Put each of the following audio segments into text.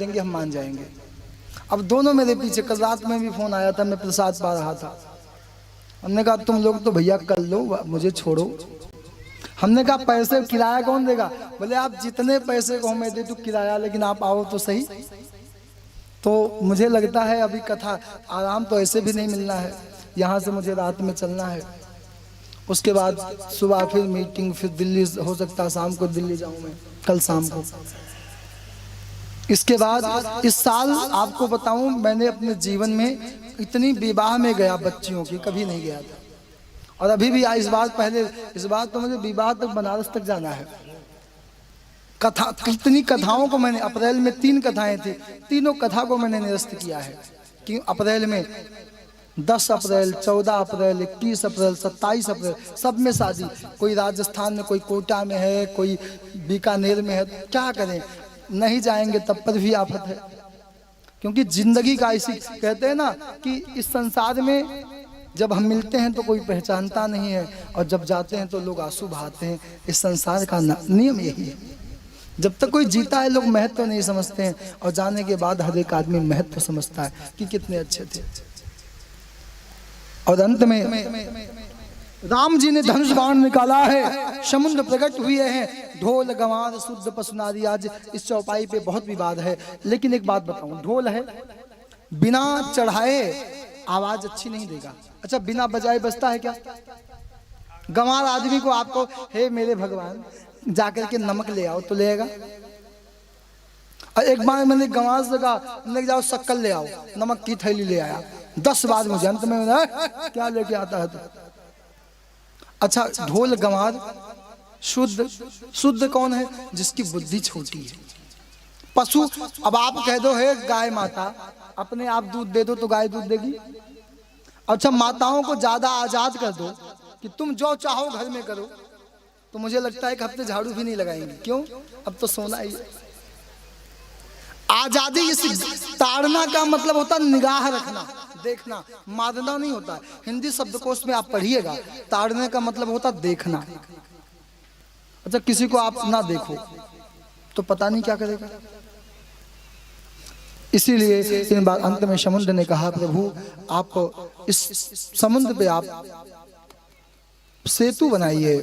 देंगे हम मान जाएंगे। अब दोनों मेरे पीछे, कल रात में भी फोन आया था, मैं प्रसाद पा रहा था। हमने कहा तुम लोग तो भैया कर लो, मुझे छोड़ो। हमने कहा पैसे किराया कौन देगा? बोले आप जितने पैसे को मैं दे दूं किराया, लेकिन आप आओ तो सही। तो मुझे लगता है अभी कथा आराम तो ऐसे भी नहीं मिलना है, यहाँ से मुझे रात में चलना है, उसके बाद सुबह फिर मीटिंग, फिर दिल्ली, हो सकता है शाम को दिल्ली जाऊं मैं, कल शाम को। इसके बाद इस साल आपको बताऊं, मैंने अपने जीवन में इतनी विवाह में गया बच्चियों की, कभी नहीं गया था। और अभी भी इस बार तो मुझे विवाह तक, बनारस तक जाना है। कथा, कितनी कथाओं को मैंने, अप्रैल में 3 कथाएं थी, तीनों कथा को मैंने निरस्त किया है। कि अप्रैल में 10 अप्रैल, 14 अप्रैल, 21 अप्रैल, 27 अप्रैल, सब में शादी। कोई राजस्थान में, कोई कोटा में है, कोई बीकानेर में है। क्या करें, नहीं जाएंगे तब पर भी आफत है। क्योंकि जिंदगी का इसी, कहते हैं ना कि इस संसार में जब हम मिलते हैं तो कोई पहचानता नहीं है, और जब जाते हैं तो लोग आंसू बहाते हैं। इस संसार का नियम यही है। जब तक कोई जीता है लोग महत्व नहीं समझते हैं, और जाने के बाद हर एक आदमी महत्व समझता है कि कितने अच्छे थे। और अंत में राम जी ने धनुष बाण निकाला है, समुद्र प्रकट हुए हैं, ढोल गंवार शुद्ध पशुनारी। आज इस चौपाई पे बहुत विवाद है, लेकिन एक बात बताऊं, ढोल है, बिना चढ़ाए आवाज अच्छी नहीं देगा। अच्छा, बिना बजाए बजता है क्या? गंवार आदमी को आपको, हे मेरे भगवान जाकर के नमक ले आओ तो लेगा। और एक बार मैंने गंवार से कहा, ले जाओ शक्कर ले आओ, नमक की थैली ले आया। 10 बार मुझे, अंत में क्या लेके आता है तो। अच्छा, ढोल गंवार शुद्ध कौन है? जिसकी बुद्धि छोटी है। पशु, अब आप कह दो है गाय माता, अपने आप दूध दे दो तो गाय दूध देगी। अच्छा, माताओं को ज्यादा आजाद कर दो कि तुम जो चाहो घर में करो, तो मुझे लगता है एक हफ्ते झाड़ू भी नहीं लगाएंगे। क्यों? अब तो सोना ही। आजादी, इस ताड़ना का मतलब होता है निगाह रखना, देखना, मारना नहीं होता। हिंदी शब्दकोश में आप पढ़िएगा, ताड़ने का मतलब होता देखना। अच्छा, किसी को आप ना देखो तो पता नहीं क्या करेगा। इसीलिए इन बार अंत में समुद्र ने कहा, प्रभु आप इस समुद्र पे आप सेतु बनाइए।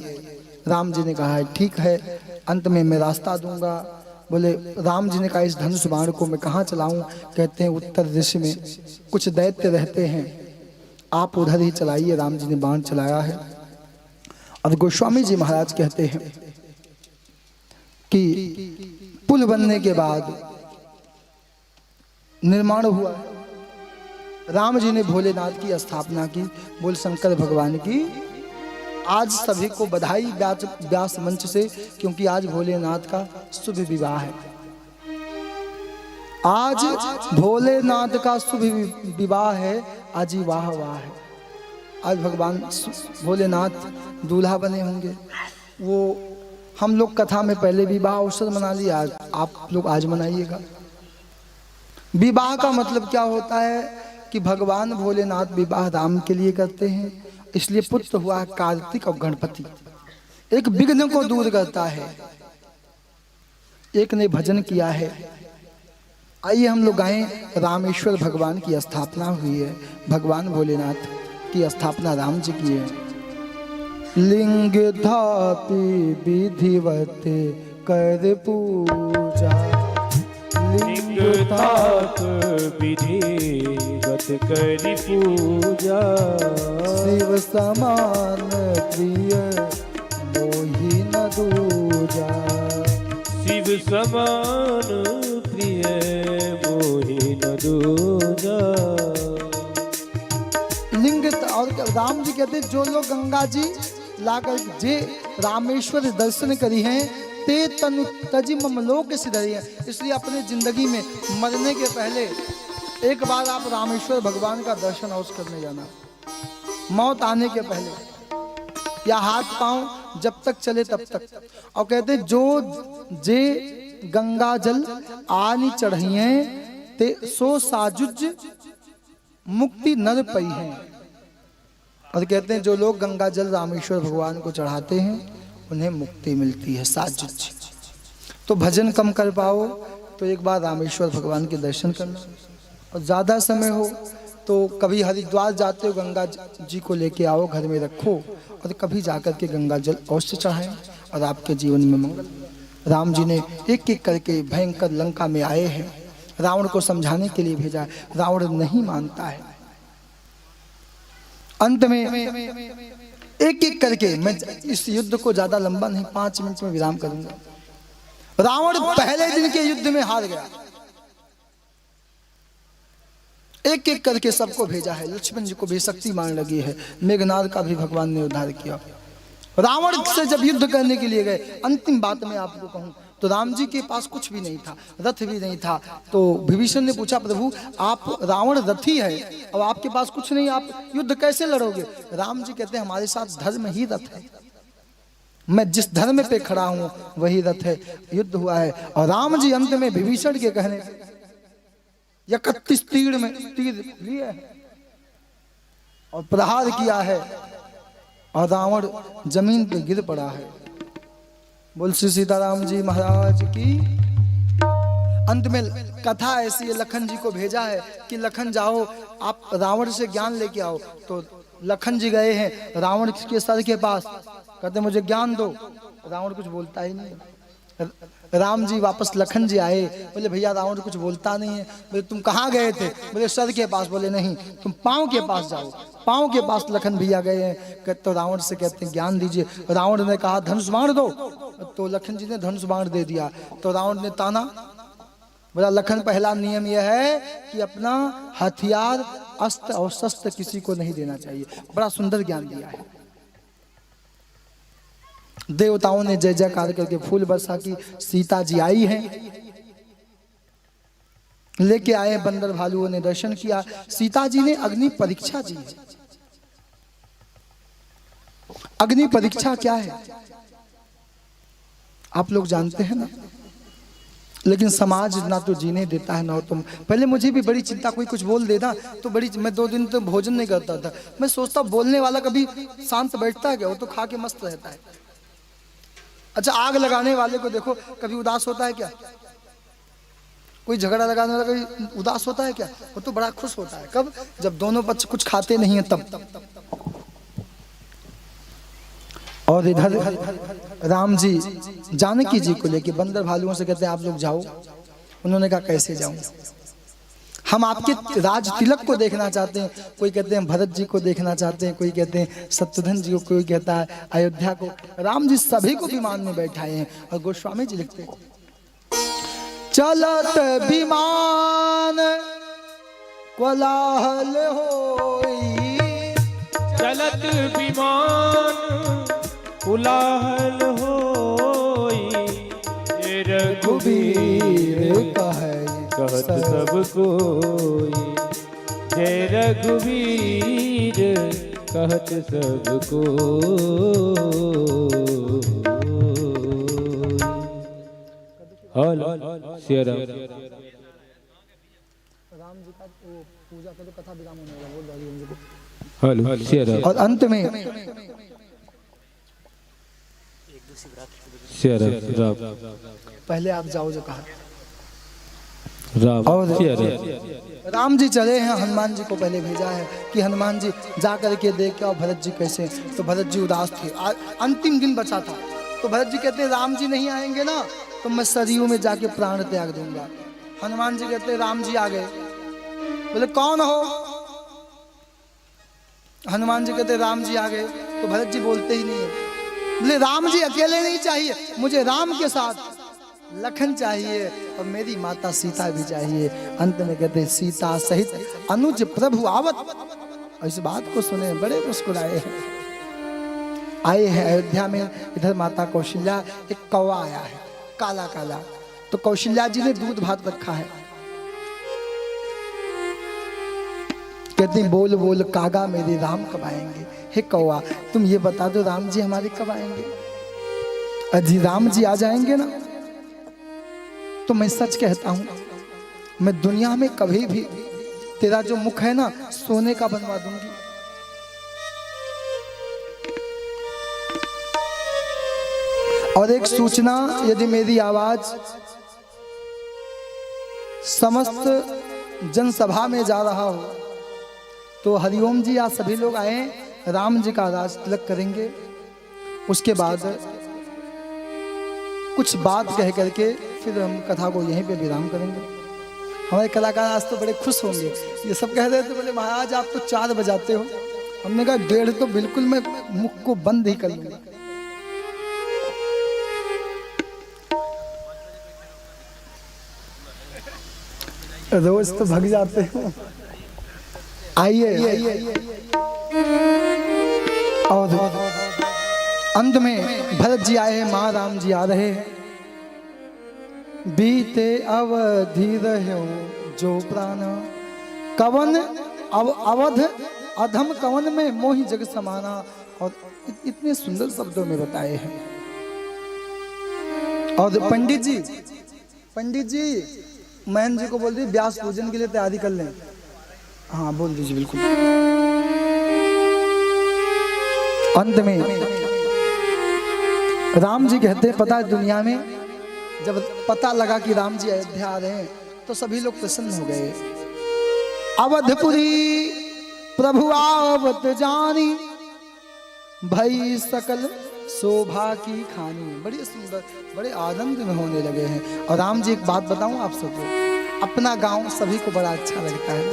राम जी ने कहा है ठीक है, अंत में मैं रास्ता दूंगा। बोले, राम जी ने कहा इस धनुष बाण को मैं कहाँ चलाऊं? कहते हैं उत्तर दिशा में कुछ दैत्य रहते हैं, आप उधर ही चलाइए। राम जी ने बाण चलाया है। और गोस्वामी जी महाराज कहते हैं कि पुल बनने के बाद निर्माण हुआ, राम जी ने भोलेनाथ की स्थापना की। बोल शंकर भगवान की आज सभी को बधाई व्यास मंच से, क्योंकि आज भोलेनाथ का शुभ विवाह है। आज भोलेनाथ का शुभ विवाह है, आज ही वाह वाह है। आज भगवान भोलेनाथ दूल्हा बने होंगे। वो हम लोग कथा में पहले विवाह अवसर मना लिया, आप लोग आज मनाइएगा। विवाह का मतलब क्या होता है कि भगवान भोलेनाथ विवाह राम के लिए करते हैं, इसलिए पुत्र हुआ कार्तिक और गणपति। एक विघ्न को दूर करता है, एक ने भजन किया है। आइए हम लोग गाएं, रामेश्वर भगवान की स्थापना हुई है, भगवान भोलेनाथ की स्थापना राम जी की है। लिंग थापी विधिवत कर पूजा, लिंग थाप विधिवत करि पूजा, शिव समान प्रिय मोहि न दूजा, शिव समान प्रिय मोहि न दूजा। लिंग, और राम जी कहते जो लोग गंगा जी लाकर जे रामेश्वर दर्शन करी हैं, ते तनु तजी ममलोक सिधरी है। इसलिए अपने जिंदगी में मरने के पहले एक बार आप रामेश्वर भगवान का दर्शन अवश्य करने जाना। मौत आने के पहले, या हाथ पांव जब तक चले तब तक। और कहते जो जे गंगा जल आनी चढ़िए, ते सो साजुज मुक्ति नर पई है। और कहते हैं जो लोग गंगा जल रामेश्वर भगवान को चढ़ाते हैं उन्हें मुक्ति मिलती है, साजुज। तो भजन कम कर पाओ, तो एक बार रामेश्वर भगवान के दर्शन करना, और ज़्यादा समय हो तो कभी हरिद्वार जाते हो गंगा जी को लेके आओ, घर में रखो, और कभी जाकर के गंगा जल अवश्य चढ़ाएं और आपके जीवन में मंगल। राम जी ने एक एक करके भयंकर लंका में आए हैं, रावण को समझाने के लिए भेजा है, रावण नहीं मानता है। अंत में एक एक करके, मैं इस युद्ध को ज्यादा लंबा नहीं, 5 मिनट में विराम करूंगा। रावण पहले दिन के युद्ध में हार गया, एक एक करके सबको भेजा है। लक्ष्मण जी को भी शक्ति मान लगी है, मेघनाद का भी भगवान ने उद्धार किया। रावण से जब युद्ध करने के लिए गए, अंतिम बात मैं आपको कहूं तो राम जी के पास कुछ भी नहीं था, रथ भी नहीं था। तो विभीषण ने पूछा, प्रभु आप रावण रथी है और आपके पास कुछ नहीं, आप युद्ध कैसे लड़ोगे? राम जी कहते हैं, हमारे साथ धर्म ही रथ है, मैं जिस धर्म पे खड़ा हूं वही रथ है। युद्ध हुआ है और राम जी अंत में विभीषण के कहने 31 तीर में तीर लिए है और प्रहार किया है और रावण जमीन पे गिर पड़ा है। बोल श्री सीताराम जी महाराज की। अंत में कथा ऐसी है, लखन जी को भेजा है कि लखन जाओ आप रावण से ज्ञान लेके आओ। तो लखन जी गए हैं रावण के सर के पास, कहते मुझे ज्ञान दो। रावण कुछ बोलता ही नहीं। राम जी वापस लखन जी आए, बोले भैया रावण कुछ बोलता नहीं है। बोले तुम कहाँ गए थे? बोले सर के पास। बोले नहीं, तुम पाँव के पास जाओ। पाँव के पास लखन भैया गए हैं। तो रावण से कहते हैं ज्ञान दीजिए। रावण ने कहा धनुष बाण दो, तो लखन जी ने धनुष बाण दे दिया। तो रावण ने ताना, बोला लखन पहला नियम यह है कि अपना हथियार अस्त्र और शस्त्र किसी को नहीं देना चाहिए। बड़ा सुंदर ज्ञान दिया है। देवताओं ने जय जयकार करके फूल बरसा की। सीता जी आई हैं, लेके आए, बंदर भालुओं ने दर्शन किया। सीता जी ने अग्नि परीक्षा जी। अग्नि परीक्षा क्या है आप लोग जानते हैं ना, लेकिन समाज ना तो जीने देता है ना तुम। पहले मुझे भी बड़ी चिंता, कोई कुछ बोल देना तो बड़ी, मैं 2 दिन तो भोजन नहीं करता था। मैं सोचता बोलने वाला कभी शांत बैठता है क्या? वो तो खा के मस्त रहता है। अच्छा, आग लगाने वाले को देखो, कभी उदास होता है क्या? कोई झगड़ा लगाने वाला कभी उदास होता है क्या? वो तो बड़ा खुश होता है। कब? जब दोनों पक्ष कुछ खाते नहीं है तब। और इधर राम जी जानकी जी को लेके बंदर भालुओं से कहते हैं आप लोग जाओ। उन्होंने कहा कैसे जाऊं? हम आपके राज तिलक को देखना चाहते हैं। कोई कहते हैं भरत जी को देखना चाहते हैं, कोई कहते हैं शत्रुघ्न जी को, कोई कहता है अयोध्या को। राम जी सभी को विमान में बैठाए हैं। और गोस्वामी जी लिखते हैं, चलत विमान कोलाहल होई, चलत विमान कोलाहल होई, रघुवीर कहत सब कोई, जय रघुवीर कहत सब कोई। हलो शेरा राम जी का पूजा करो, कथा विराम होने वाला, बोल रही है। हलो शेरा। और अंत में शेरा राम, पहले आप जाओ जो कहा। राम और शेरा। राम जी चले हैं, हनुमान जी को पहले भेजा है कि हनुमान जी जा करके देख के आओ भरत जी कैसे। तो भरत जी उदास थे, अंतिम दिन बचा था। तो भरत जी कहते हैं राम जी नहीं आएंगे ना तो मैं सरयू में जाके प्राण त्याग दूंगा। हनुमान जी कहते हैं राम जी आ गए। बोले कौन हो? हनुमान जी कहते राम जी आ गए। तो भरत जी बोलते ही नहीं है। बोले राम जी अकेले नहीं चाहिए, मुझे राम के साथ लखन चाहिए और मेरी माता सीता भी चाहिए। अंत में कहते सीता सहित अनुज प्रभु आवत। इस बात को सुने बड़े मुस्कुराए हैं। आए हैं अयोध्या में। इधर माता कौशल्या, एक कौवा आया है काला काला। तो कौशल्या जी ने दूध भात रखा है। कहती बोल बोल कागा मेरे राम कब आएंगे? हे कौवा तुम ये बता दो राम जी हमारे कब आएंगे? अजी राम जी आ जाएंगे ना तो मैं सच कहता हूं, मैं दुनिया में कभी भी तेरा जो मुख है ना सोने का बनवा दूंगी। और एक सूचना, यदि मेरी आवाज समस्त जनसभा में जा रहा हो तो हरिओम जी आज सभी लोग आए, राम जी का राज तिलक करेंगे। उसके बाद कुछ बात कह करके फिर हम कथा को यहीं पे विराम करेंगे। हमारे कलाकार आज तो बड़े खुश होंगे, ये सब कह रहे थे बोले महाराज आप तो 4 बजाते हो। हमने कहा 1:30 तो बिल्कुल मैं मुख को बंद ही कर लूंगा। रोज तो भग जाते हो। आइए और अंत में भरत जी आए हैं, माँ राम जी आ रहे हैं। बीते अवधि रहो जो प्राण, कवन अवध अधम कवन में मोहि जग समाना। और इतने सुंदर शब्दों में बताए हैं। और पंडित जी महन जी को बोल दीजिए व्यास पूजन के लिए तैयारी कर लें। हाँ बोल दीजिए बिल्कुल। अंत में राम जी कहते हैं पता है दुनिया में जब पता लगा कि राम जी अयोध्या आ रहे हैं तो सभी लोग प्रसन्न हो गए। अवधपुरी प्रभु आवत जानी, भई सकल शोभा की खानी। बड़ी सुंदर, बड़े आनंद में होने लगे हैं। और राम जी एक बात बताऊं आप सबको, अपना गांव सभी को बड़ा अच्छा लगता है ना,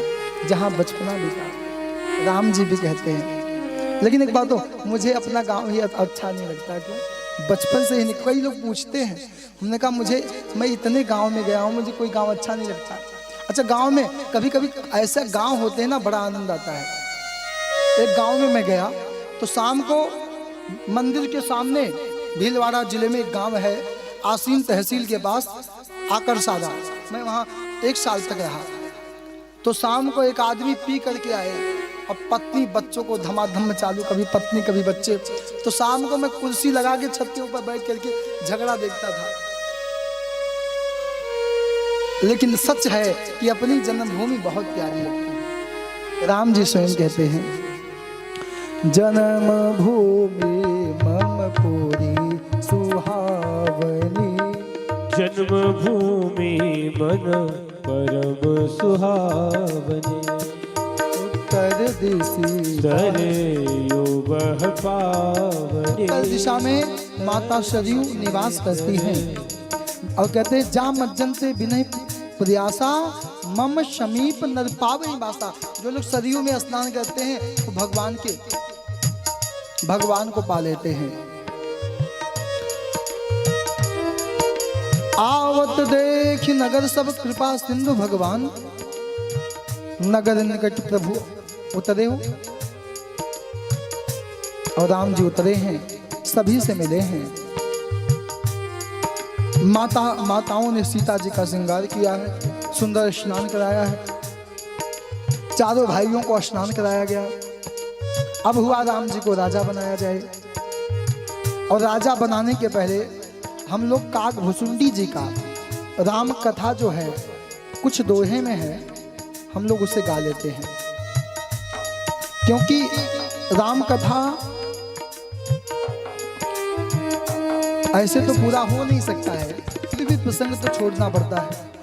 जहां बचपना बीता। राम जी भी कहते हैं, लेकिन एक बात हो, मुझे अपना गांव ही अच्छा नहीं लगता। क्यों? बचपन से ही कई लोग पूछते हैं, हमने कहा मैं इतने गांव में गया हूं, मुझे कोई गांव अच्छा नहीं लगता। अच्छा गांव में कभी कभी ऐसे गांव होते हैं ना, बड़ा आनंद आता है। एक गांव में मैं गया तो शाम को मंदिर के सामने, भीलवाड़ा जिले में एक गांव है, आसीन तहसील के पास आकरसादा, मैं वहाँ 1 साल तक रहा। तो शाम को एक आदमी पी करके आए और पत्नी बच्चों को धमाधम में चालू, कभी पत्नी कभी बच्चे। तो शाम को मैं कुर्सी लगा के छत के ऊपर बैठ करके झगड़ा देखता था। लेकिन सच है कि अपनी जन्मभूमि बहुत प्यारी लगती है। राम जी स्वयं कहते हैं, जन्मभूमि मम पुरी सुहावनी, जन्मभूमि मन परम सुहावनी, उत्तर दिशि सरयू बह पावनी। उत्तर दिशा में माता सरयू निवास करती हैं। और कहते हैं जा मज्जन से विनय प्रयासा, मम समीप नर पावनी बासा। जो लोग सरयू में स्नान करते हैं वो भगवान को पा लेते हैं। आवत देख नगर सब कृपा सिंधु भगवान, नगर निकट प्रभु उतरे हो। और राम जी उतरे हैं, सभी से मिले हैं। माताओं ने सीता जी का श्रृंगार किया है, सुंदर स्नान कराया है, चारों भाइयों को स्नान कराया गया। अब हुआ राम जी को राजा बनाया जाए। और राजा बनाने के पहले हम लोग काकभुसुंडी जी का राम कथा जो है कुछ दोहे में है, हम लोग उसे गा लेते हैं। क्योंकि राम कथा ऐसे तो पूरा हो नहीं सकता है, फिर भी प्रसंग तो छोड़ना पड़ता है।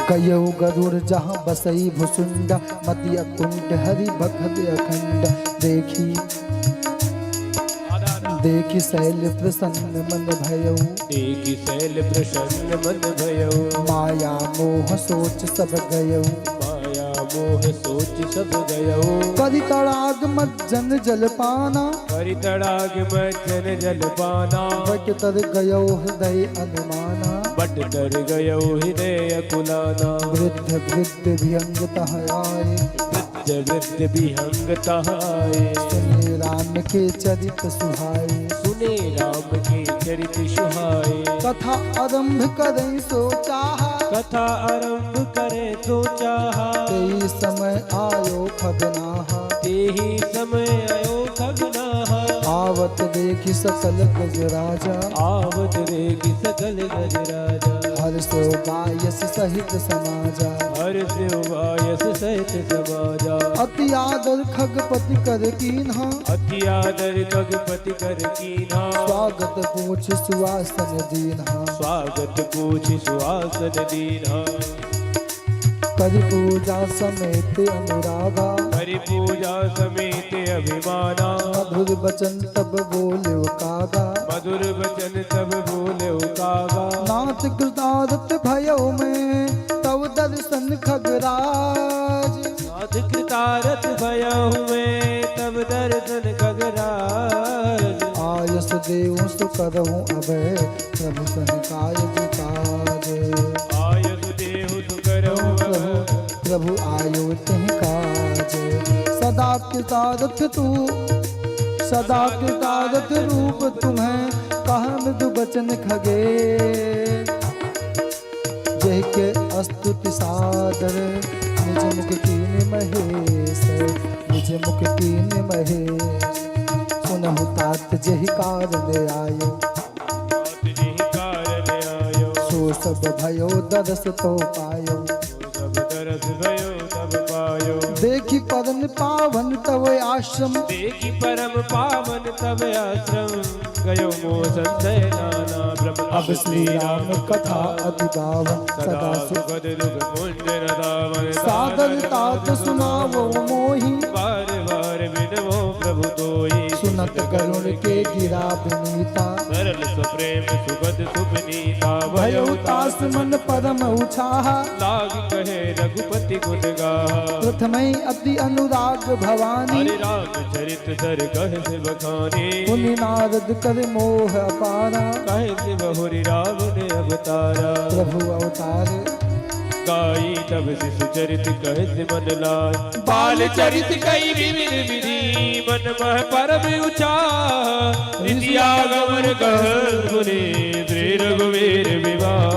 गयो गरुड़ जहाँ बसई भुसुंड, मति अकुंठ हरि भक्त अखंड। देखी शैल प्रसन्न मन भयऊ, देखी शैल प्रसन्न मन भयऊ। माया मोह सोच सब गयऊ, माया मोह सोच सब गयऊ। परितड़ाग मज्जन जलपाना, परितड़ाग मज्जन जलपाना। बट तर गयो हृदय अनुमाना, बट तर गयो हृदय कुलाना। वृद्ध वृद्ध विहंग तह आए, वृद्ध वृद्ध विहंग तह आए। सुने राम के चरित सुहाए, सुने राम के चरित सुहाए। कथा आरंभ करें सो चाहा, कथा आरंभ करे तो चाहा। तेई समय आयो खगनाहा, तेहि समय आयो खगनाहा। आव आवत देखी सकल गज राजा, आवत देखी सकल गज राजा, हर सो बायस सहित समाजा, हर शिव वायस सहित समाजा, अति आदर खगपति कर कीन्हा, अति आदर खगपति कर कीन्हा, स्वागत पूछ सुआसन दीन्हा, स्वागत पूछ सुआसन दीन्हा, करि पूजा समेत अनुरागा, हरि पूजा समेत अभिमाना, मधुर बचन तब बोल्यो कागा, मधुर वचन तब बोले कागा, नाथ कृतार्थ भयो में तव दर्शन खगराज, नाथ कृतारथ भया हुए तब दर्शन खगराज, आयस देव सुकरहूँ अभय प्रभु सनिकाय जिकाज, आयस देव सुकरहु प्रभु आयो तिह काज, सदा कृतार्थ तू सदा कृतार्थ रूप तुम्हें कह मृदु बचन खगे, जय के स्तुति सादर निज मुख कीन महेश, निज मुख कीन महेश, सुनहु तात जहि कारण आयो, कारण आयो, सो सब भयो दरस तो पायो, सब तरस भयो तब पायो, देखी परम पावन तव आश्रम, देखी परम पावन तब आश्रम, गयो मोह संशय नाना ब्रह्म, अब श्री राम कथा अति पावन, सदा सुखद दुख मुंजन दावन, सादर तात सुनावो मोहि, बार बार बिनवो प्रभु तोई, सुनत करुण के गिरा विनीता, सरल सप्रेम सुगत सुपनीता, भयो तास मन परम उछाहा, लाग कहे रघुपति गुण गाहा, प्रथमई अति अनुराग भवानी, हरि राम चरित दर कह से बखानी, मुनि नारद कर मोह अपारा, कहे से बहुरी राम ने अवतारा, प्रभु अवतार गाई तब शिशु चरित कहे से मन लाय, बाल चरित कई विविध विधि, मन मह परम उचा, नित्या गमन कह सुने, श्री रघुवीर विवाह,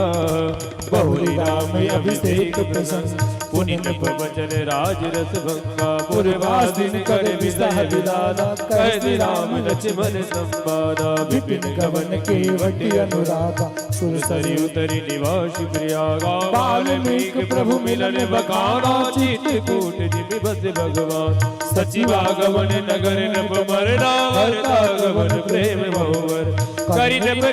बहुरी राम अभिषेक प्रसन्न, पुनि नभ वचन राज रस भंगा, पुरवासिन कर विसह विदाना, कह राम लक्ष्मण संवादा, विपिन गवन केवटी अनुरागा, सुरसरी उतरी निवास प्रयागा, वाल्मीकि प्रभु मिलन बखाना, चित्रकूट जिमि बस भगवान, सचिवागमन नगर नभ मरना, हरता गमन प्रेम बहुवर, करि नभ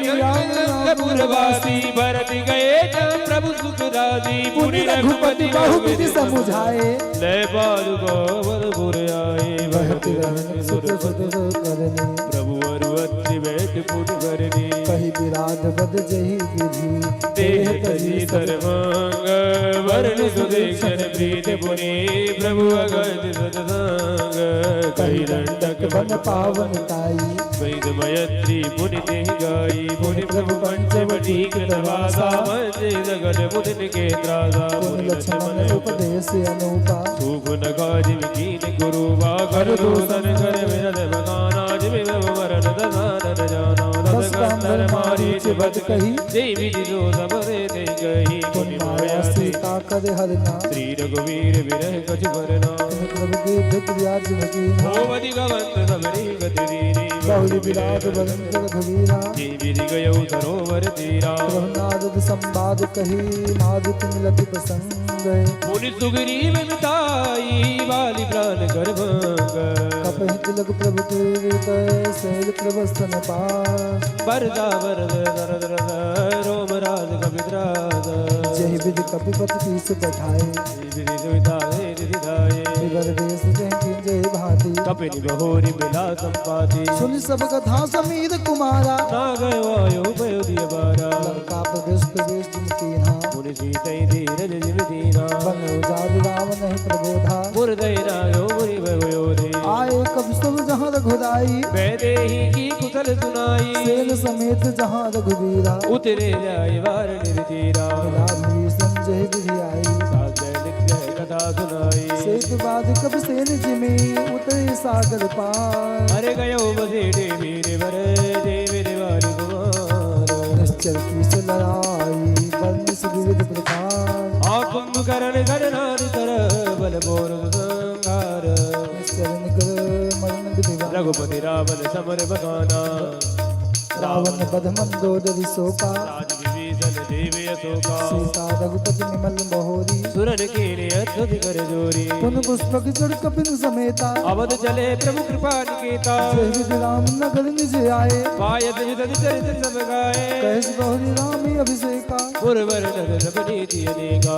पुरवासी, भरत गए प्रभु सुख राजी, पुनि रघुपति बहुविधि समुझाए, ले बालु गोवर पुर आए, वह तिरन सुत सुत करनी, प्रभु अरु अत्रि बैठ पुर करनी, कही विराध बद जही विधि, देह तजी सर्वांग, वर्ण सुदीक्षण प्रीत पुनि, प्रभु अगत सतसंग, कही दंडक बन पावन ताई, वैद मयत्री पुनि देहि गाई, पुनि प्रभु पंचवटी कृतवासा, मंजे जगन मुदिन के त्रासा, पुनि लक्ष्मण उपदेश अनूपा, सूप नगाज विकीन गुरुवा, कर दूषण कर विरल बगाना, जिमि भव मरण दसानन जाना, दस कंदर मारीच बद कही, जय विधि जो सबरे दे गही, पुनि माया सीता कर हरना, श्री रघुवीर विरह कछ भरना, प्रभु के भिक्रिया जिनकी, भोवति गवंत सबरी गति दीनी, बहुरी विराट बरन कर घबीरा, जी विधि गयो सरोवर तीरा, प्रभु नारद संवाद कही, नारद मिलति प्रसंग, मुनि सुग्रीव मिताई, बाली प्राण कर भंग, कपहि तिलक प्रभु कीर्त शैल प्रभस्तन पास, वरदा वरद दरद रद, रोम राज कपित्राद, जय विधि कपिपति पीस बैठाए, विधि सुविधाए रिधाए, विवर देश जय जय भांति, कपिनि बहोरी मिला संपाति, सुन सब कथा समीर कुमारा, ना गयो आयो भयो दिय बारा, लंका प्रवेश प्रवेश जिनकीन्हा, मुनि सीतै धीरज जिम दीना, बन उजाड़ राम नहीं प्रबोधा, मुरदै नायो मुनि भयो रे, आए कब सब जहाँ रघुराई, वैदेही की कुशल सुनाई, सेन समेत जहाँ रघुवीरा, उतरे जाय वार निर्तीरा, मिला भीषण जय विधि आई, साजय लिख कथा सुनाई, सेतु बाद कब सेन जिमे उतरे सागर पार, अरे गयो बसेड़े मेरे वर देव वारी कुमार, निश्चल की से लड़ाई बन विविध प्रकार, कुंभकर्ण गणनाथ तर बल बोर संहार, निश्चल निकर मरण विधिवा, रघुपति रावण समर बखाना रावण बध मंदोदरी शोका राज विभीषण देव यशोका सीता रघुपति निमल बहोरी सुरन कीन अद्भुत कर जोरी पुन पुष्पक चढ़ कपिन समेता अवध चले प्रभु कृपा निकेता जय विधि राम नगर निज आए पायत युगल चरित सब गाए कैस बहुरी रामी अभिषेका पुरवर नर सब नीति अनेका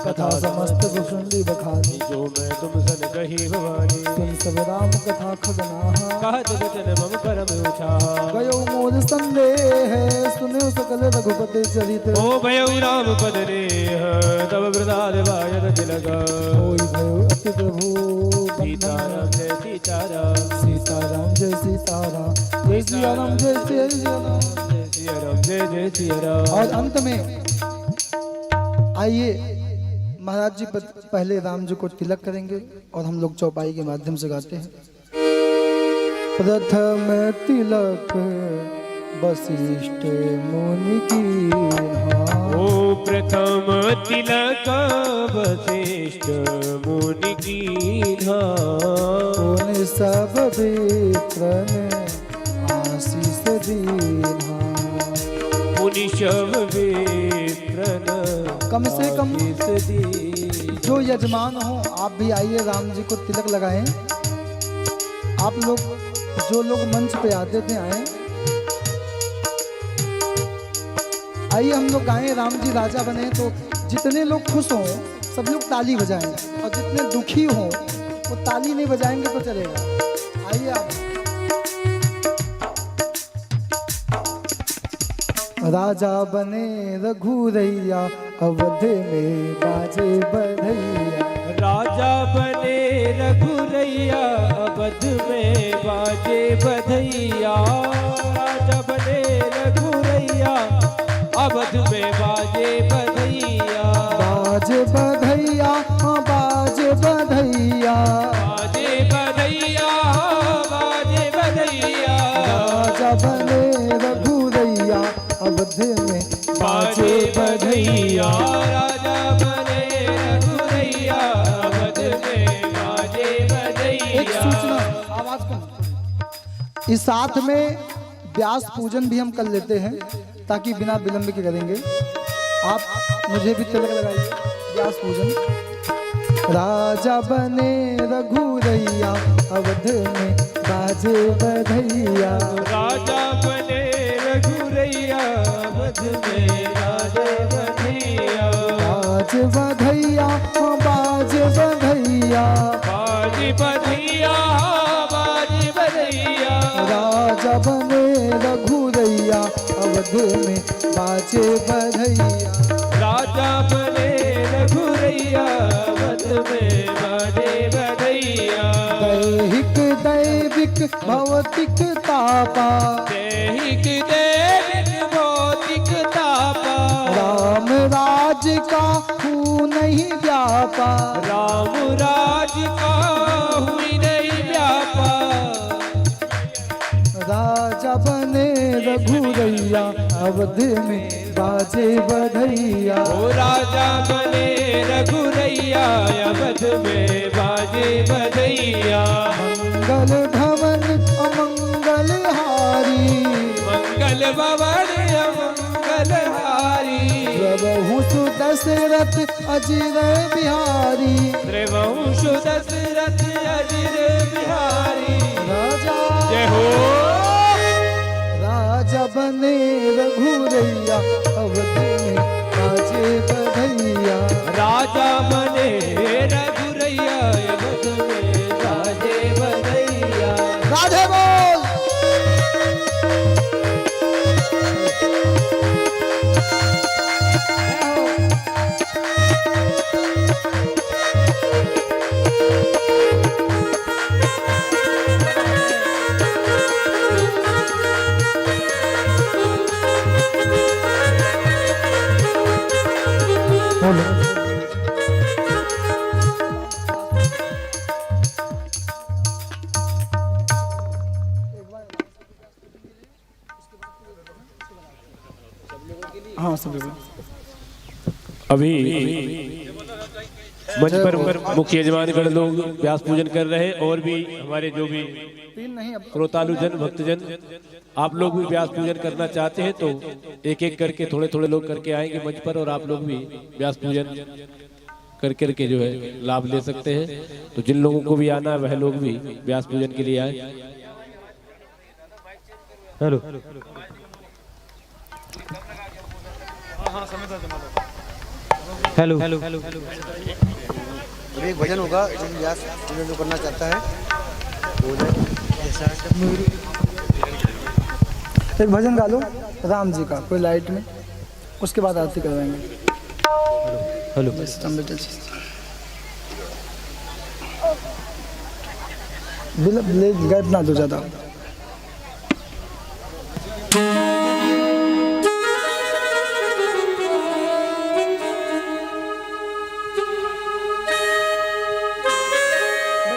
कथा समस्त भुषुंडी बखानी जो मैं तुम सन कही भवानी सुन सब राम कथा खगनाहा कहत वचन मम करम उछाहा गयो मोर संदेह सुनो सकल रघुपति चरित ओ भयो राम पद रे तब प्रसाद वायन तिलका होई भयो अति प्रभु सीताराम जय सीताराम सीताराम जय सीताराम जय सिया राम जय सिया राम जय सिया राम जय सिया राम। और अंत में आइए महाराज जी पहले राम जी को तिलक करेंगे और हम लोग चौपाई के माध्यम से गाते हैं। प्रथम तिलक वशिष्ठ मुनि की ओ प्रथम तिलक वशिष्ठ मुनि कीन्हा पुन सब विप्रन आशीष दीन्हा मुनि शव विप्रन कम से कम आशीष दी। जो यजमान हो आप भी आइए राम जी को तिलक लगाएं। आप लोग जो लोग मंच पे आते थे आए, आइए हम लोग गाएं राम जी राजा बने। तो जितने लोग खुश हों सब लोग ताली बजाएं और जितने दुखी हों वो ताली नहीं बजाएंगे तो चलेगा। आइए आप। राजा बने रघुरैया अवध में बाजे बधैया राजा बने रघुरैया अवध में बाजे बधैया राजा बने रघुरैया अवध में बाजे बधैया बाजे बधैया हाँ बाजे बधैया बाजे बधैया बाजे बधैया राजा बने रघुरैया अवध में बाजे बधैया राजा बने रघुरैया अवध में बाजे एक बधैया। सूचना आवाज कम। इस साथ में व्यास पूजन भी हम कर लेते हैं ताकि बिना विलंब के करेंगे। आप मुझे भी तिलक लगाइए व्यास पूजन। राजा बने रघुरैया अवध में बाजे बधैया राजा बने रघुरैया अवध में बाजे बधैया बाजे बधैया हाँ बाजे बधैया बाजे बधैया बाजे बधैया राजा बने रघुरैया अवध में बाजे बधैया राजा बने रघुरैया अवध में बाजे बधैया दैहिक दैविक भौतिक तापा दैहिक दैविक भौतिक तापा राम राज का हूँ नहीं व्यापा राम राज का हुई नहीं व्यापा राजा बने रघुरैया अवध में बाजे बधैया ओ राजा बने रघुरैया अवध में बाजे बधैया मंगल भवन अमंगल हारी मंगल भवन अमंगल हारी प्रभु सुदशरथ अजिर बिहारी त्रिवंश दशरथ अजिर बिहारी राजा जय हो राजा बने रघुरैया अवध में बाजे बधैया राजा बने रघुरैया अवध में बाजे बधैया। राधे बोल। हाँ सब लोग अभी मंच पर मुख्य यजमानगण लोग व्यास पूजन कर रहे हैं और भी हमारे जो भी तीन नहीं अब श्रोतालु जन भक्तजन आप लोग भी व्यास पूजन करना चाहते हैं तो एक एक करके थोड़े थोड़े लोग करके आएंगे मंच पर और आप लोग भी व्यास पूजन कर करके जो है लाभ ले सकते हैं। तो जिन लोगों को भी आना है वह लोग भी व्यास पूजन के लिए आए। हेलो हेलो हेलो अभी एक भजन होगा जो व्यास पूजन जो करना चाहता है वो एक भजन गा लो राम जी का कोई लाइट में, उसके बाद आरती करवाएंगे। हेलो गैप ना दो ज्यादा।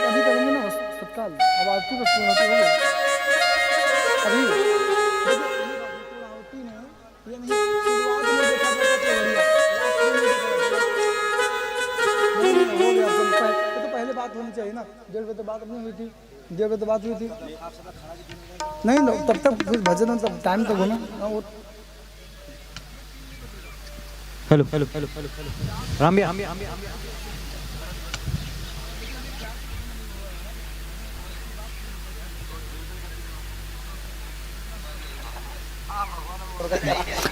अभी करेंगे ना तत्काल, अब आरती को पूर्ण होती होगी अभी होती नहीं, ये नहीं शुरुआत में देखा जाता तो बढ़िया, हो गया तो पहले बात होनी चाहिए ना। 1:30 बजे तो बात नहीं हुई थी, 1:30 बजे तो बात हुई थी नहीं लो, तब तक फिर भजन में तब टाइम तक हो ना वो। हेलो हेलो हेलो राम भैया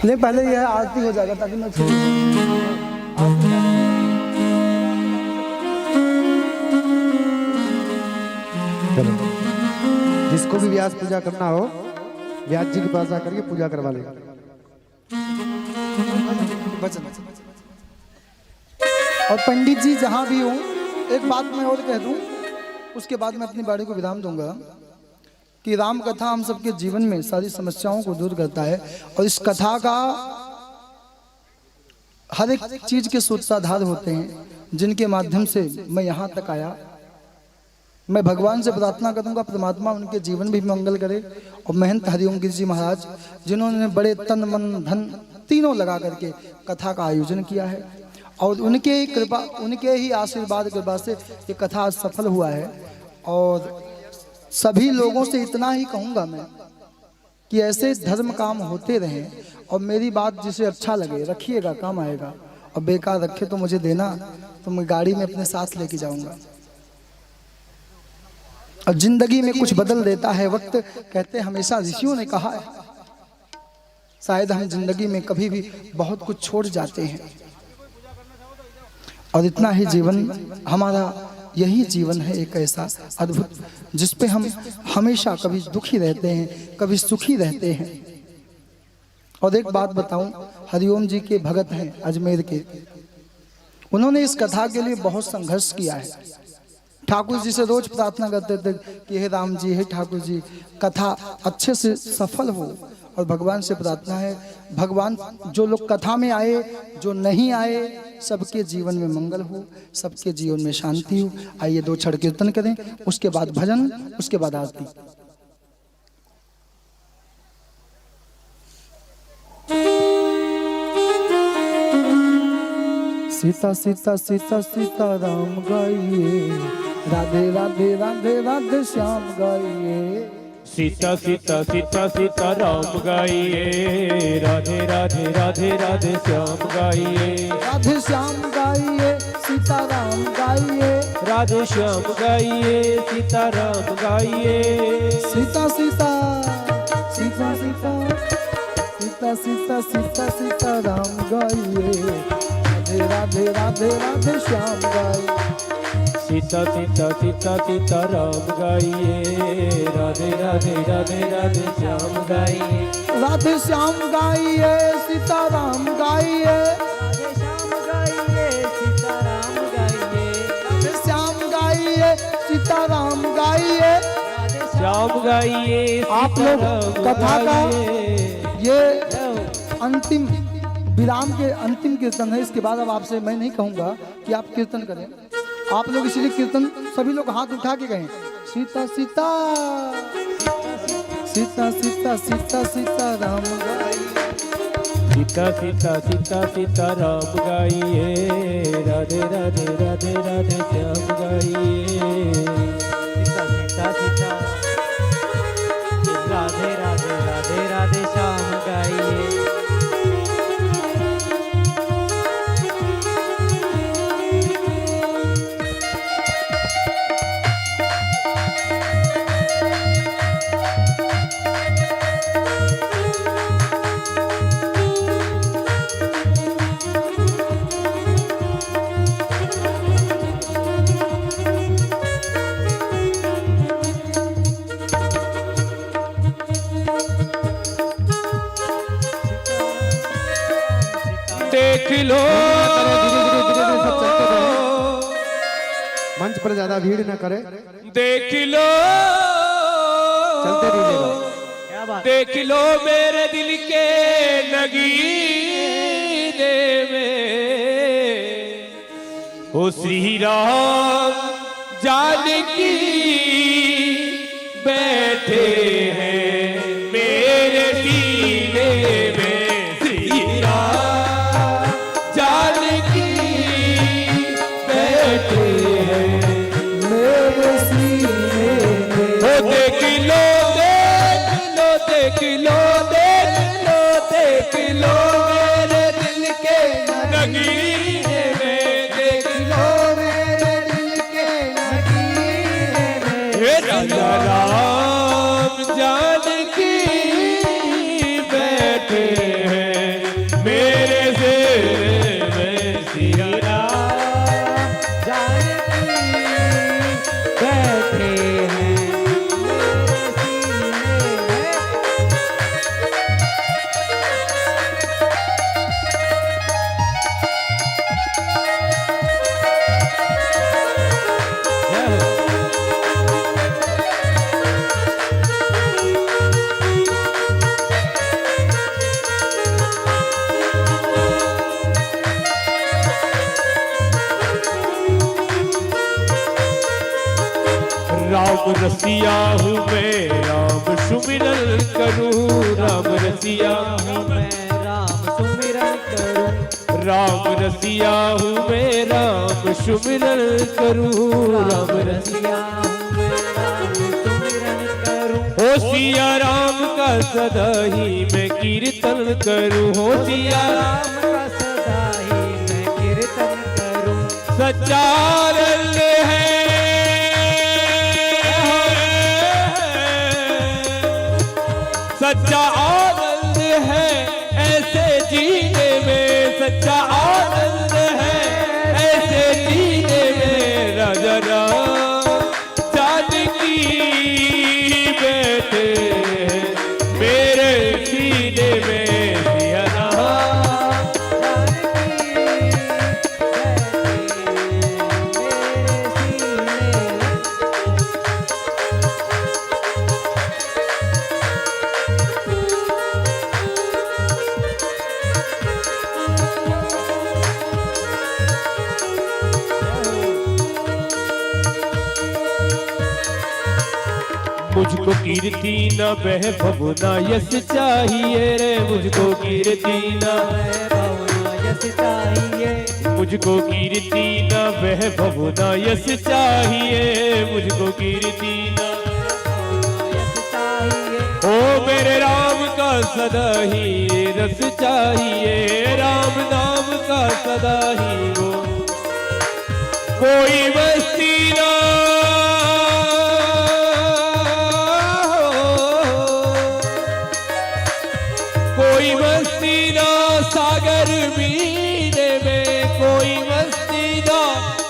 नहीं पहले यह आरती हो जाएगा ताकि मैं चलो जिसको भी व्यास पूजा करना हो व्यास जी के पास जाकर के पूजा करवा लेगा। भजन। और पंडित जी जहां भी हूँ एक बात मैं और कह दूं, उसके बाद मैं अपनी बाड़ी को विराम दूंगा कि राम कथा हम सबके जीवन में सारी समस्याओं को दूर करता है और इस कथा का हर एक चीज के सूत्रधार होते हैं जिनके माध्यम से मैं यहाँ तक आया। मैं भगवान से प्रार्थना करूंगा परमात्मा उनके जीवन भी मंगल करे और महंत हरिओम गिरि जी महाराज जिन्होंने बड़े तन मन धन तीनों लगा करके कथा का आयोजन किया है और उनके कृपा उनके ही आशीर्वाद कृपा से ये कथा सफल हुआ है। और सभी लोगों से इतना ही कहूँगा मैं कि ऐसे धर्म काम होते रहें और मेरी बात जिसे अच्छा लगे रखिएगा, काम आएगा, और बेकार रखे तो मुझे देना, तो मैं गाड़ी में अपने साथ लेके जाऊंगा। और जिंदगी में कुछ बदल देता है वक्त, कहते हमेशा ऋषियों ने कहा है। शायद हम जिंदगी में कभी भी बहुत कुछ छोड़ जाते हैं और इतना ही जीवन हमारा, यही जीवन है एक ऐसा अद्भुत जिस पे हम हमेशा कभी दुखी रहते हैं कभी सुखी रहते हैं। और एक बात बताऊं, हरिओम जी के भगत हैं अजमेर के, उन्होंने इस कथा के लिए बहुत संघर्ष किया है। ठाकुर जी से रोज प्रार्थना करते थे कि हे राम जी, हे ठाकुर जी, कथा अच्छे से सफल हो। और भगवान से प्रार्थना है, भगवान जो लोग कथा में आए जो नहीं आए सबके जीवन में मंगल हो, सबके जीवन में शांति हो। आइए 2 क्षण कीर्तन करें, उसके बाद भजन, उसके बाद आरती। सीता सीता सीता सीता राम गाइए, राधे राधे राधे राधे श्याम गाइए। सीता सीता सीता सीता राम गाइए, राधे राधे राधे राधे श्याम गाइए। राधे श्याम गाइए, सीता राम गाइए, राधे श्याम गाइए, सीता राम गाइए। सीता सीता सीता सीता सीता सीता सीता सीता राम गाइए, राधे राधे राधे राधे श्याम गाइए। सीता सीता सीता सीता राम गाइए, राधे राधे राधे राधे श्याम गाइए। राधे श्याम गाइए, सीता राम गाइए, राधे श्याम गाइए, सीता राम गाइए। राधे श्याम गाइए, सीता राम गाइए। श्याम गाइए, आप लोग कथा का ये अंतिम विराम के अंतिम कीर्तन है। इसके बाद अब आपसे मैं नहीं कहूँगा कि आप कीर्तन करें, आप लोग इसलिए कीर्तन सभी लोग हाथ उठा के कहें, सीता सीता सीता सीता सीता सीता राम गाइए, सीता सीता सीता सीता राम गाइए, राधे राधे राधे राधे श्याम गाइए। सीता सीता सीता राधे राधे राधे राधे श्याम गाइए। देख लो सब चलते रहे। मंच पर ज्यादा भीड़ न करे, देख लो चलते रहिएगा। क्या बात। देख लो मेरे दिल के नगीने में हो श्री राम जानकी बैठे हैं मेरे सीने में। श्री राम जानकी बैठे हैं मेरे सीने में। हो देख लो देख लो देख लो देख लो देख लो मेरे दिल के नगीने में। देख लो मेरे दिल के नगीने में। हे राजा राम जानकी बैठे हैं मेरे सिर में। श्री राम जानकी बैठे हैं मेरे सीने में। राम रसिया हूँ मैं राम सुमिरन करूँ। राम रसिया हूँ मैं राम सुमिरन करूं। राम रसिया हूँ मैं राम सुमिरन करूँ। राम रसिया रसिया हूं मैं राम सुमिरन करूं। हो सिया राम का सदा ही मैं कीर्तन करूँ। हो सिया राम का सदा ही मैं कीर्तन करूं। सच्चा आनंद है सच्चा आनंद है ऐसे जीने में। सच्चा आनंद है ऐसे जीने में। राजा राम जानकी बैठे मेरे सीने में। सिया राम जानकी बैठे मेरे सीने में। मुझको कीर्ति न वैभव न यश चाहिए रे। मुझको कीर्ति न यश चाहिए। मुझको कीर्ति न वैभव न यश चाहिए। मुझको कीर्ति न यश चाहिए। ओ मेरे राम का सदा ही रस चाहिए। राम नाम का सदा ही वो कोई मस्ती ना कोई मस्ती ना सागर मीने में। कोई मस्ती ना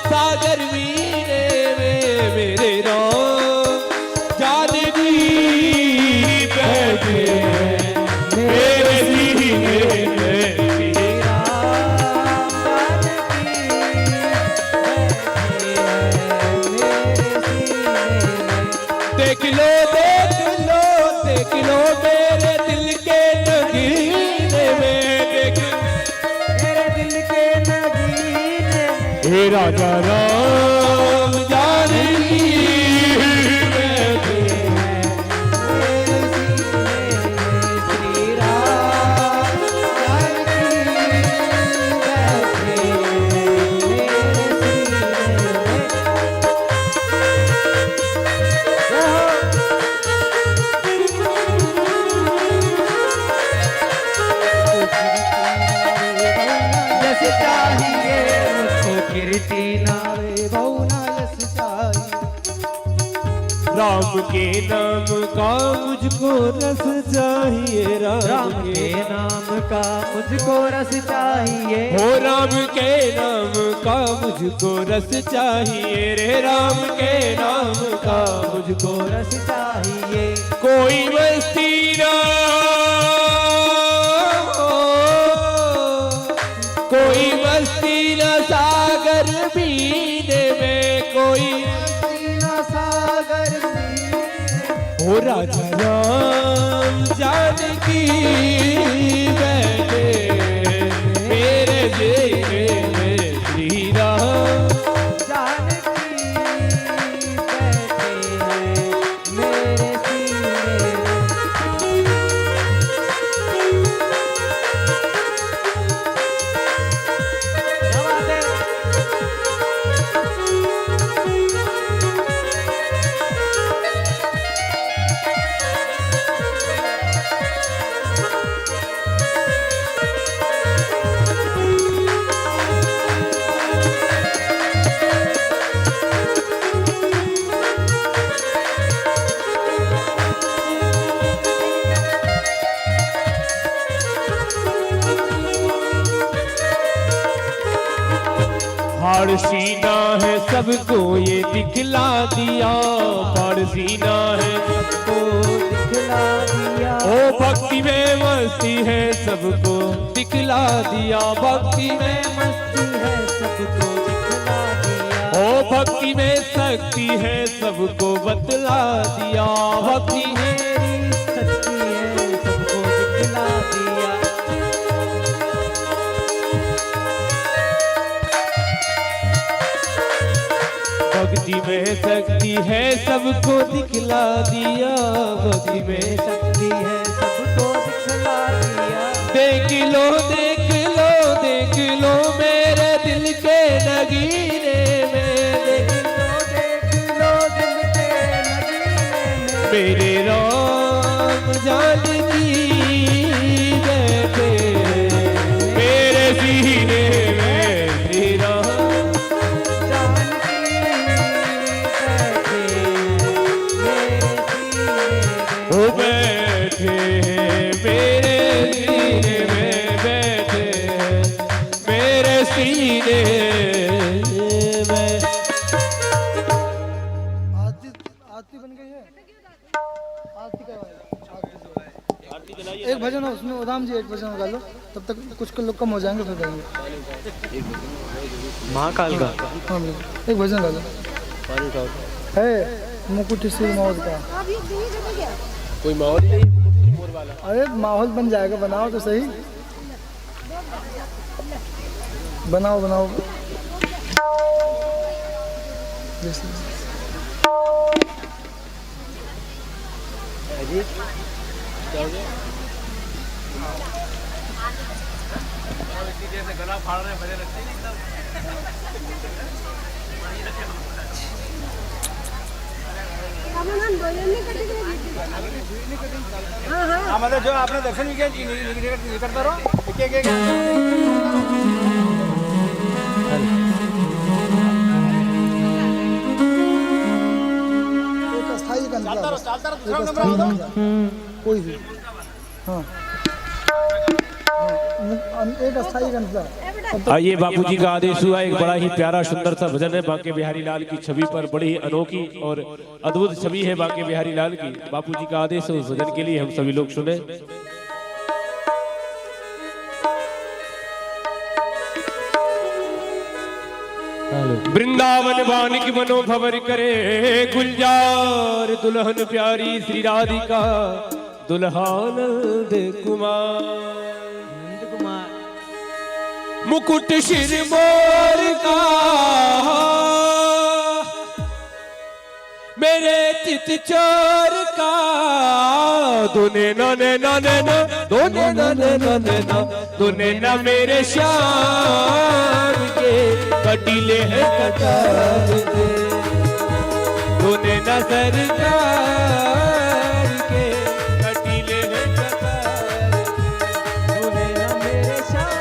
सागर मीने में। मेरे राम जानकी बैठे हैं मेरे सीने में। श्री राम जानकी बैठे हैं मेरे सीने में। देख लो देख लो देख लो मेरे दिल के नगीने में। देख मेरे दिल के नगीने में। हे राजा राम जानकी बैठे मेरे सीने में। श्री राम जानकी रस चाहिए, मुझको कीर्ति नावे बहु ना यश चाहिए। राम के नाम का मुझको रस चाहिए, राम के नाम का मुझको रस चाहिए, हो राम के नाम का मुझको रस चाहिए रे, राम के नाम का मुझको रस चाहिए। कोई मस्ती ना कोई मस्ती न सागर पीने में, कोई सागर हो राजा राम जानकी बैठे मेरे जीने में, श्री राम जानकी बैठे मेरे सीने में। क्या बात है? फाड़ सीना है सबको ये दिखला दिया, फाड़ सीना है सबको दिखला दिया, ओ भक्ति में मस्ती है सबको दिखला दिया, भक्ति में मस्ती है सबको दिखला दिया, ओ भक्ति में शक्ति है सबको बतला दिया, भक्ति में मेरी शक्ति है सबको दिखला दिया। भक्ति में शक्ति है सबको दिखला दिया, भक्ति में शक्ति है सबको दिखला दिया। देख लो देख लो देख लो मेरे दिल के नगीने में, देख लो दिल के नगीने में, मेरे राम जानकी बैठे मेरे सीने में, श्री राम जानकी बैठे मेरे सीने में। वो बैठे मेरे सीने में, बैठे मेरे सीने में। आरती बन गई है। आरती करवाएं। एक भजन है उसमें, राम जी एक भजन गा लो, तब तक कुछ लोग कम हो जाएंगे फिर गाएंगे। महाकाल का हाँ भैया, एक भजन गा लो। है मुकुट सिर मौत का कोई माहौल नहीं मोर वाला। अरे माहौल बन जाएगा, बनाओ तो सही, बनाओ बनाओ। गला फाड़ रहे बजे लगते मतलब जो आपने दर्शन भी किया करता रहो। एक अस्थाई कोई भी हाँ एक अस्थाई गंतव्य। आइए बापूजी का आदेश हुआ, एक बड़ा ही प्यारा सुंदर सा भजन है बांके बिहारी लाल की छवि पर, बड़ी ही अनोखी और अद्भुत छवि है बांके बिहारी लाल की। बापूजी का आदेश है, उस भजन के लिए हम सभी लोग सुने। वृंदावन बान की मनोभवर करे गुलजार, दुल्हन प्यारी श्री राधिका दुल्हानंद कुमार। मुकुट शिर मोर का मेरे चित चोर का, दोने नने नने न दोने नने नने न दोने न मेरे श्याम के कटीले हैं कटार दे, दोने न सरकार के कटीले हैं कटार, दोने न मेरे श्याम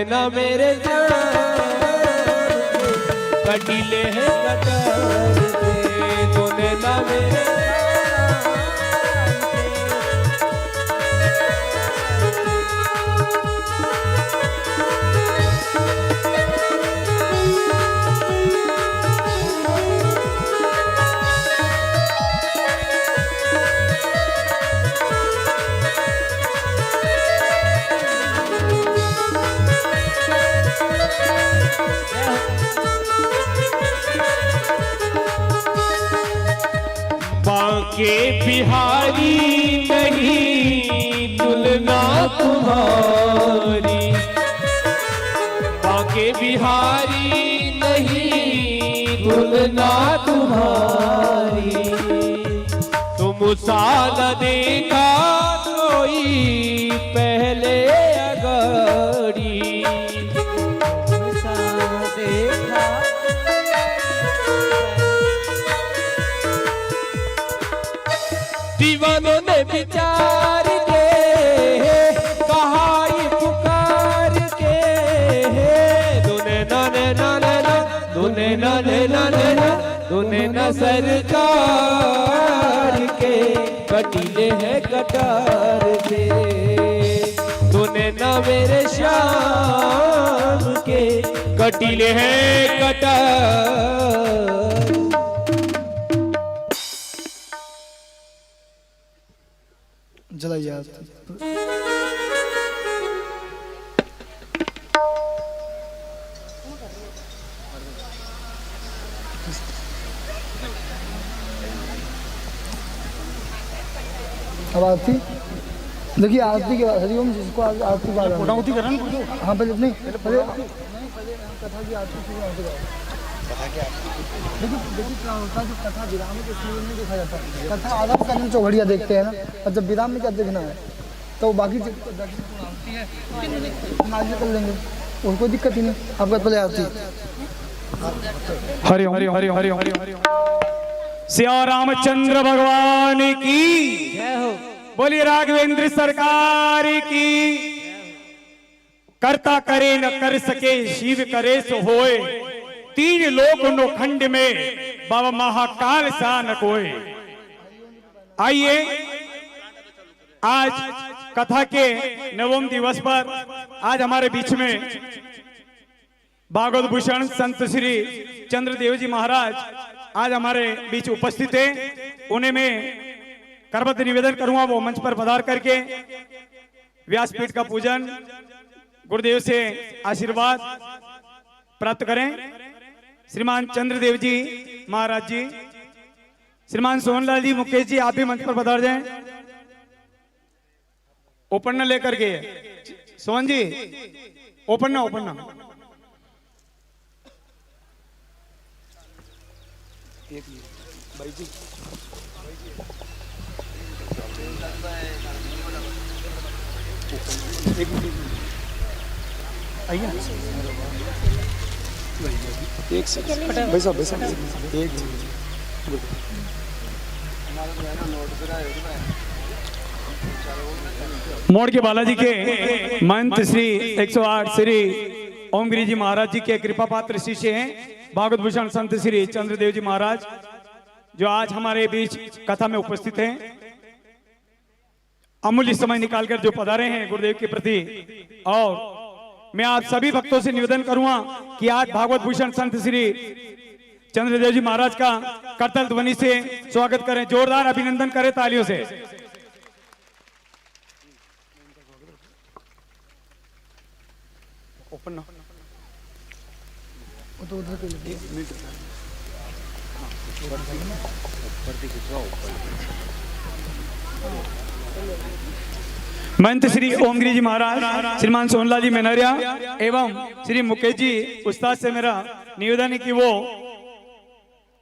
तूने ना मेरे जान के कटीले हैं कटार से, तूने ना मेरे बांके बिहारी नहीं तुलना तुम्हारी, बांके बिहारी नहीं तुलना तुम्हारी, तुम सा न देखा कोई पहले अगाड़ी, देखा दीवानों ने विचार के कहा ये पुकार के, तूने ना ने ना ने ना, तूने ना ने ना ने ना, तूने ना सरकार के कटीले हैं कटार से, तूने ना मेरे शाम के कटीले हैं कटार। जलाइए अब आरती देखिए, आरती के बाद हरिओम जिसको आरती बाद फोटाउती करना हाँ पहले नहीं पहले कथा की आरती शुरू होने के बाद देखिए क्या होता है, जो कथा विराम में तो नहीं देखा जाता, कथा आरंभ करने में चौघड़िया देखते हैं ना, और जब विराम में क्या देखना है तो बाकी आगे कर लेंगे, उनको दिक्कत ही नहीं। आपका पहले आरती हरि हरि हरि हरि हरि हरि श्री रामचंद्र भगवान की जय हो। बोलिए राघवेंद्र सरकार की। करता करे न कर सके शिव करे सो होए, तीन लोक नोखंड में बाबा महाकाल सा न कोई। आइए आज कथा के नवम दिवस पर आज हमारे बीच में भागवत भूषण संत श्री चंद्रदेव जी महाराज आज हमारे बीच उपस्थित हैं। उन्हें मैं करबद्ध निवेदन करूंगा वो मंच पर पधार करके व्यासपीठ का पूजन गुरुदेव से आशीर्वाद प्राप्त करें। श्रीमान चंद्रदेव जी महाराज जी, श्रीमान सोहनलाल जी मुकेश जी, आप भी मंच पर पधार जाएं। ओपन्ना लेकर के सोहन जी, ओपन्ना ओपन्ना एक सेकंड भाई साहब एक मोड़ के बालाजी के महंत श्री 108 श्री ओमगिरी जी महाराज जी के कृपा पात्र शिष्य हैं भागवत भूषण संत श्री चंद्रदेव जी महाराज, जो आज हमारे बीच कथा में उपस्थित हैं। अमूल्य समय निकालकर जो पधारे हैं गुरुदेव के प्रति, और मैं आप सभी भक्तों से निवेदन करूंगा कि आज भागवत भूषण संत श्री चंद्रदेव जी महाराज का करतल ध्वनि से स्वागत करें, जोरदार अभिनंदन करें तालियों से। महंत श्री ओमगिरी जी महाराज, श्रीमान सोहनलाल जी मेनरिया एवं श्री मुकेश जी उस्ताद से मेरा निवेदन है कि वो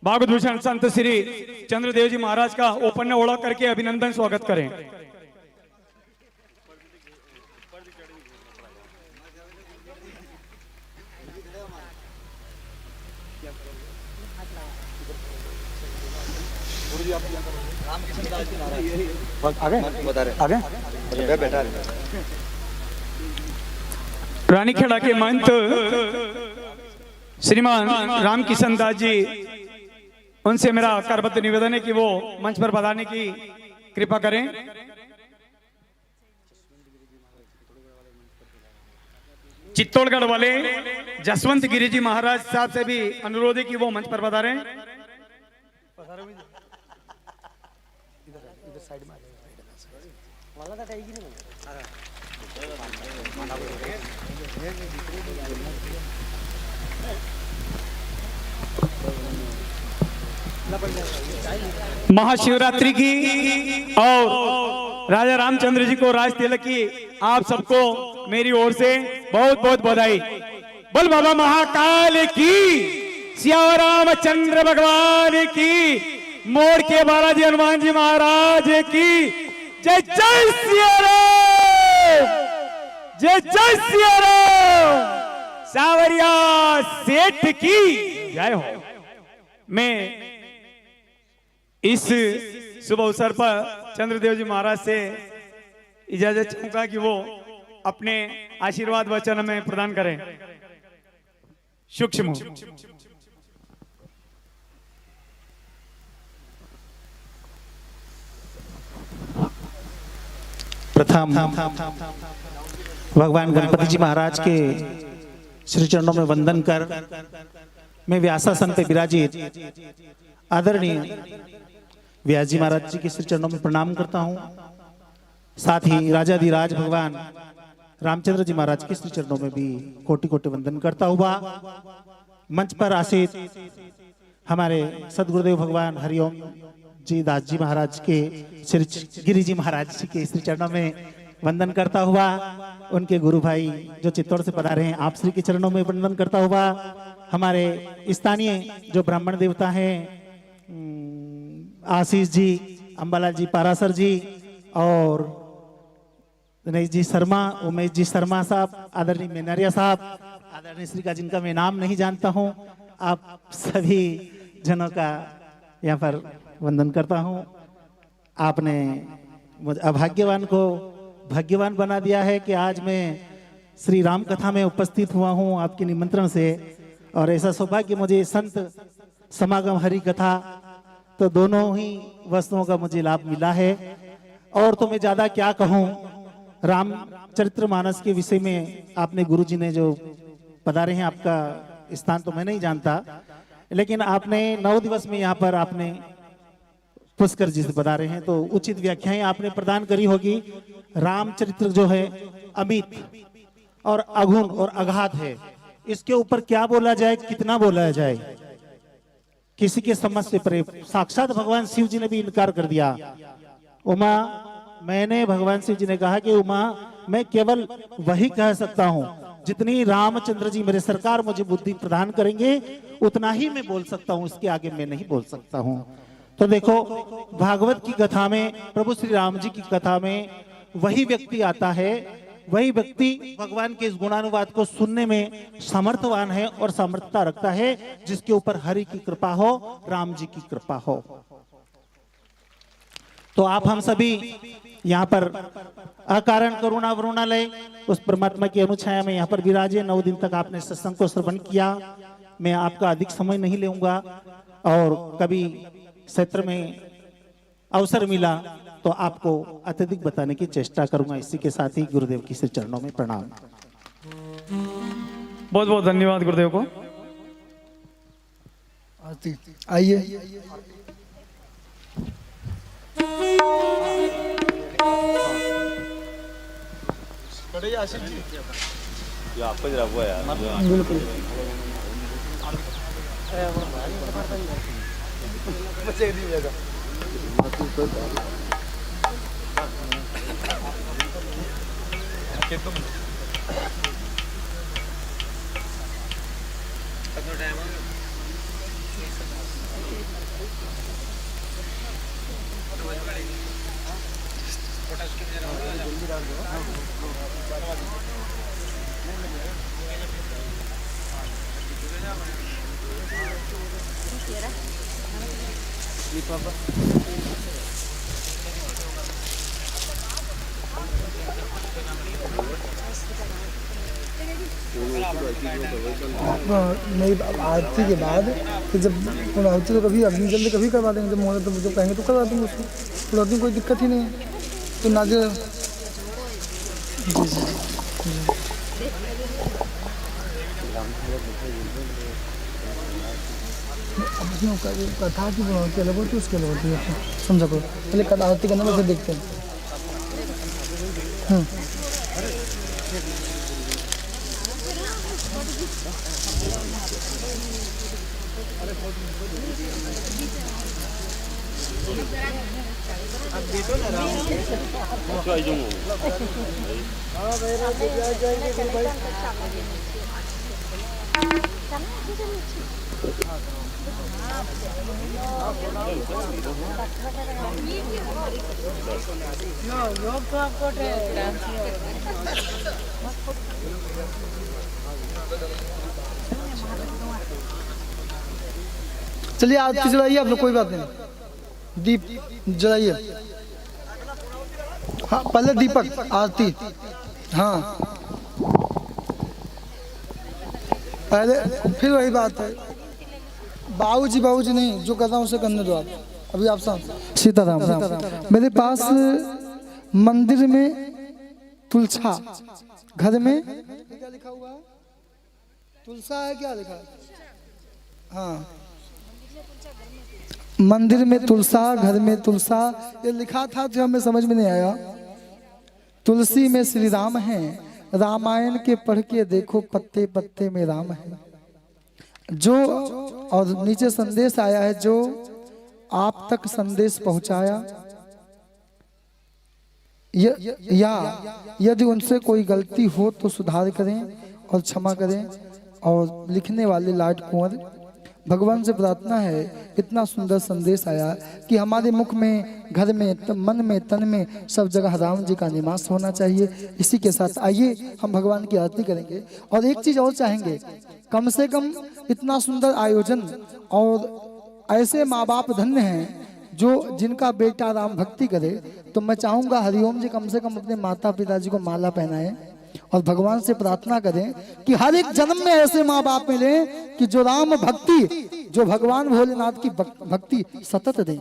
भागवत भूषण संत श्री चंद्रदेव जी महाराज का ओपन ओढ़ा करके अभिनंदन स्वागत करें। आगे आगे बैठा रानीखेड़ा के महंत श्रीमान रामकिशन दास जी, उनसे मेरा करबद्ध निवेदन है कि वो मंच पर पधारने की कृपा करें। चित्तौड़गढ़ वाले जसवंत गिरी जी महाराज साहब से भी अनुरोध है कि वो मंच पर पधारें। महाशिवरात्रि की और राजा रामचंद्र जी को राज तिलक की आप सबको मेरी ओर से बहुत बहुत बधाई। बोल बाबा महाकाल की, सिया रामचंद्र भगवान की, मोड़ के बालाजी हनुमान जी महाराज की जय जय सिया राम, जय जय सिया राम, सावरिया सेठ की जय हो। मैं इस शुभ अवसर पर चंद्रदेव जी महाराज से इजाजत चाहूंगा कि वो अपने आशीर्वाद वचन में प्रदान करें। सूक्ष्म प्रथम भगवान गणपति जी महाराज के श्री चरणों में वंदन कर मैं व्यासासन पे विराजित आदरणीय व्यास जी महाराज जी के श्री चरणों में प्रणाम करता हूं। साथ ही राजाधिराज भगवान रामचंद्र जी महाराज के श्री चरणों में भी कोटि कोटि वंदन करता हुआ मंच पर आसीत हमारे सदगुरुदेव भगवान हरिओम जी दास जी महाराज के श्री गिरी जी महाराज जी के श्री चरणों में वंदन करता हुआ, उनके गुरु भाई जो चित्तौड़ से पधारे हैं आप श्री के चरणों में वंदन करता हुआ, हमारे स्थानीय जो ब्राह्मण देवता हैं आशीष जी, अंबालाल जी पारासर जी और दिनेश जी शर्मा, उमेश जी शर्मा साहब, आदरणीय मेनारिया साहब, आदरणीय श्री का जिनका मैं नाम नहीं जानता हूं, आप सभी जनों का यहाँ पर वंदन करता हूं। आपने मुझे अभाग्यवान को भाग्यवान बना दिया है कि आज मैं श्री राम कथा में उपस्थित हुआ हूं आपके निमंत्रण से, और ऐसा सौभाग्य मुझे संत समागम हरि कथा तो दोनों ही वस्तुओं का मुझे लाभ मिला है। और तो मैं ज्यादा क्या कहूं, राम चरित्र मानस के विषय में आपने गुरुजी ने जो पधारे हैं, आपका स्थान तो मैं नहीं जानता, लेकिन आपने 9 दिवस में यहाँ पर आपने पुष्कर जी से पधारे हैं तो उचित व्याख्याएं आपने प्रदान करी होगी। रामचरित्र जो है अमित और अगुण और अगाध है, इसके ऊपर क्या बोला जाए, कितना बोला जाए, किसी के समझ से परे। साक्षात भगवान शिव जी ने भी इनकार कर दिया। उमा, मैंने भगवान शिव जी ने कहा कि उमा मैं केवल वही कह सकता हूं जितनी रामचंद्र जी मेरे सरकार मुझे बुद्धि प्रदान करेंगे उतना ही मैं बोल सकता हूं, इसके आगे मैं नहीं बोल सकता हूं। तो देखो भागवत की कथा में, प्रभु श्री राम जी की कथा में वही व्यक्ति आता है, वही व्यक्ति भगवान के इस गुणानुवाद को सुनने में समर्थवान है और समर्थता रखता है जिसके ऊपर हरि की कृपा हो, राम जी की कृपा हो। तो आप हम सभी यहाँ पर अकारण करुणा वरुणालय उस परमात्मा की अनुछाया में यहाँ पर विराजे। 9 दिन तक आपने सत्संग को श्रवण किया। मैं आपका अधिक समय नहीं लूंगा, और कभी क्षेत्र में अवसर मिला तो आपको अत्यधिक बताने की चेष्टा करूंगा। इसी के साथ ही गुरुदेव की श्री चरणों में प्रणाम। बहुत बहुत धन्यवाद गुरुदेव को। आइए बिल्कुल नहीं, आरती के बाद फिर जब पूर्णाहुति तो कभी अग्नि जल्दी कभी करवा देंगे, जब मुहूर्त तो कहेंगे तो करवा देंगे उसको, पूर्णाहुति में कोई दिक्कत ही नहीं है। तो नाजिर जी जी अब इसमें कथा की पूर्णाहुति अलग होती है, उसके अलग होती है, समझा करो। पहले कथा आरती करना फिर देखते हैं। चलिए आरती जलाइए आप लोग, कोई बात नहीं, दीप जलाइए। हाँ पहले दीपक आरती, हाँ पहले, फिर वही बात है, बाबूजी बाबूजी नहीं, जो कर रहा हूँ उसे करने दो आप। अभी आप सीताराम, मेरे पास मंदिर में तुलसा, घर में क्या लिखा हुआ है, तुलसा है, क्या लिखा है, हाँ मंदिर में तुलसा, घर में तुलसा, ये लिखा था जो हमें समझ में नहीं आया। तुलसी में श्री राम हैं, रामायण के पढ़ के देखो पत्ते पत्ते में राम है। जो और नीचे संदेश आया है, जो आप तक संदेश पहुंचाया या यदि उनसे कोई गलती हो तो सुधार करें और क्षमा करें। और लिखने वाले लाड कुंवर, भगवान से प्रार्थना है, इतना सुंदर संदेश आया कि हमारे मुख में, घर में, मन में, तन में, सब जगह राम जी का निवास होना चाहिए। इसी के साथ आइए हम भगवान की आरती करेंगे। और एक चीज और चाहेंगे, कम से कम इतना सुंदर आयोजन, और ऐसे माँ बाप धन्य हैं जो जिनका बेटा राम भक्ति करे, तो मैं चाहूंगा हरिओम जी कम से कम अपने माता पिता जी को माला पहनाएं और भगवान से प्रार्थना करें कि हर एक जन्म में ऐसे माँ बाप मिले कि जो राम भक्ति, जो भगवान भोलेनाथ की भक्ति सतत दें।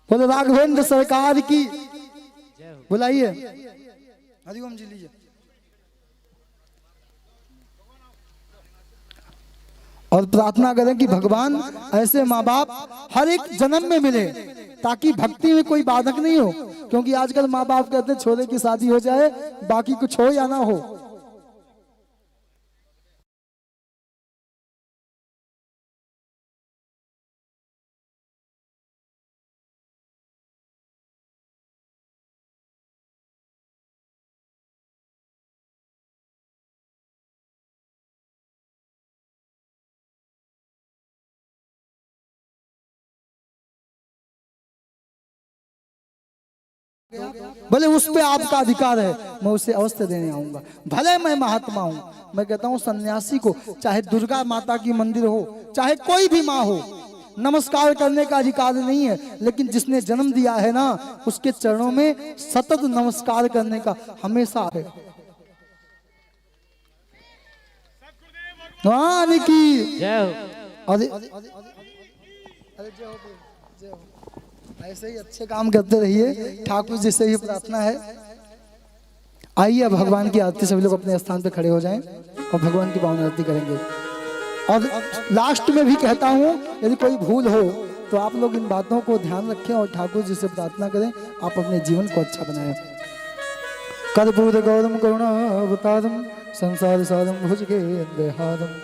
बोले राघवेंद्र सरकार की, बुलाइए हरिओम जी, लीजिए। और प्रार्थना करें कि भगवान ऐसे माँ बाप हर एक जन्म में मिले, ताकि भक्ति में कोई बाधक नहीं हो। क्योंकि आजकल माँ बाप कहते हैं छोरे की शादी हो जाए, बाकी कुछ हो या ना हो। भले उस पे आपका अधिकार है, मैं उसे अवश्य देने आऊंगा। भले मैं महात्मा हूं, मैं कहता हूं सन्यासी को, चाहे दुर्गा माता की मंदिर हो, चाहे कोई भी माँ हो, नमस्कार करने का अधिकार नहीं है, लेकिन जिसने जन्म दिया है ना, उसके चरणों में सतत नमस्कार करने का हमेशा है। भगवान की जय हो। अरे जय हो, जय हो। ऐसे ही अच्छे काम करते रहिए, ठाकुर जी से ही प्रार्थना है। आइए अब भगवान की आरती सभी लोग अपने स्थान पे खड़े हो जाएं और भगवान की पावन आरती करेंगे। और लास्ट में भी कहता हूँ, यदि कोई भूल हो तो आप लोग इन बातों को ध्यान रखें और ठाकुर जी से प्रार्थना करें, आप अपने जीवन को अच्छा बनाएं। कर्पूर गौरम करुणावतारम संसार सारम भुजगेन्द्रहारम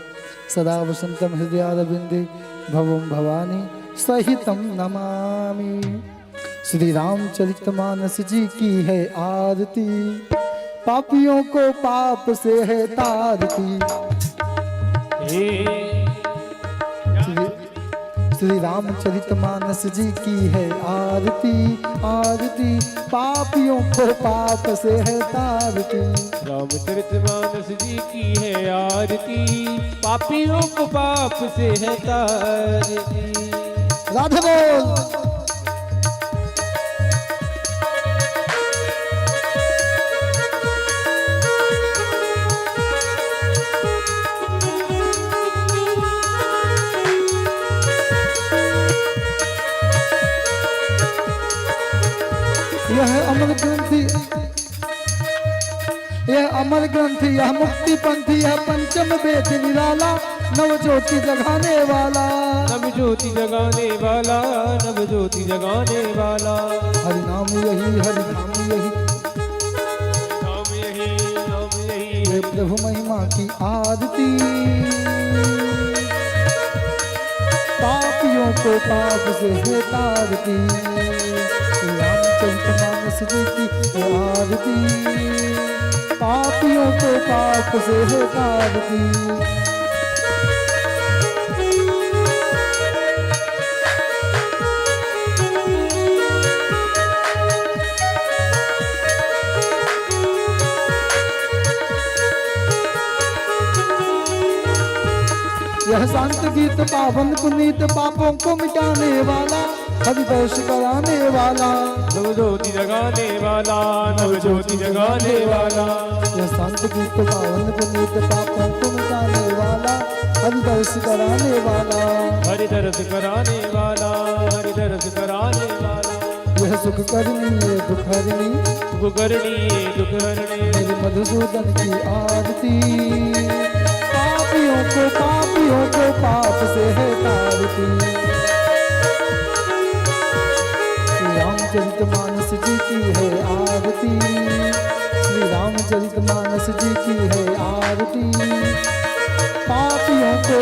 सदा वसंतम हृदयारविंदे भवम भवानी सहितम नमामि। श्री रामचरितमानस जी की है आरती, पापियों को पाप से है तारती। श्री रामचरितमानस जी की है आरती, आरती पापियों को पाप से है तारती। रामचरितमानस जी की है आरती, पापियों को पाप से है तारती। राधे बोल। अमर ग्रंथि, यह अमर ग्रंथ, यह मुक्ति पंथ, यह पंचम वेद निराला, नव ज्योति जगाने वाला। नव ज्योति जगाने वाला, नव ज्योति जगाने वाला। हरि नाम यही, हरि नाम यही, नाम यही, नाम यही। हे प्रभु महिमा की आरती, पापियों को पाप से है तारती। रामचरितमानस जी की आरती, पापियों को पाप से है तारती। यह शांत गीत पावन पुनीत, पापों को मिटाने वाला, हरिदर्श कराने वाला। नव ज्योति जगाने वाला, नव ज्योति जगाने वाला। यह शांत गीत पावन पुनीत, पापों को मिटाने वाला, हरिदर्श कराने वाला। हरिदर्श कराने वाला, हरिदर्श कराने वाला। यह सुख करनी है दुख हरनी, दुख करनी दुख हरणी। मेरे मधुसूदन की आरती, पापियों को पाप से है तारती। श्री रामचरितमानस जी की है आरती, श्री रामचरितमानस जी की है आरती। पापियों को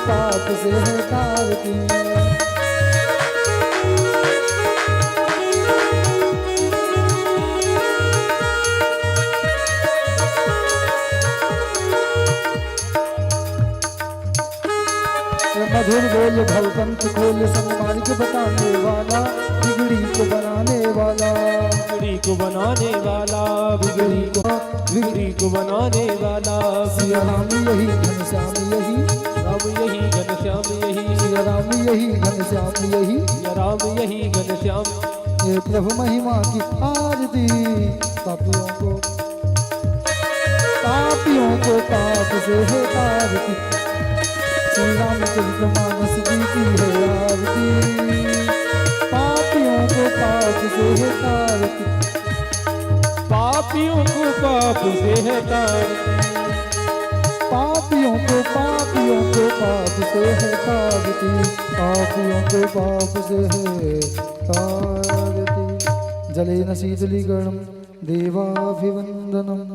पाप से है तारती। मधुर बोल भवपंथ खोल, सन्मार्ग बताने वाला, बिगड़ी को बनाने वाला। बिगड़ी को बनाने वाला, बिगड़ी को बनाने वाला। सिया राम यही घनश्याम यही, राम यही घनश्याम यही। सिया राम यही घनश्याम यही, या राम यही घनश्याम। हे प्रभु महिमा की आरती, पापियों को पाप से है तारती। श्री रामचरितमानस जी की है आरती, पापियों को पाप से है तारती। पापियों को पाप से है तारती। पापियों को पाप से है तारती, पापियों को पाप से है तारती। जलेन शीतलीकरणं देवाभिवंदनम्।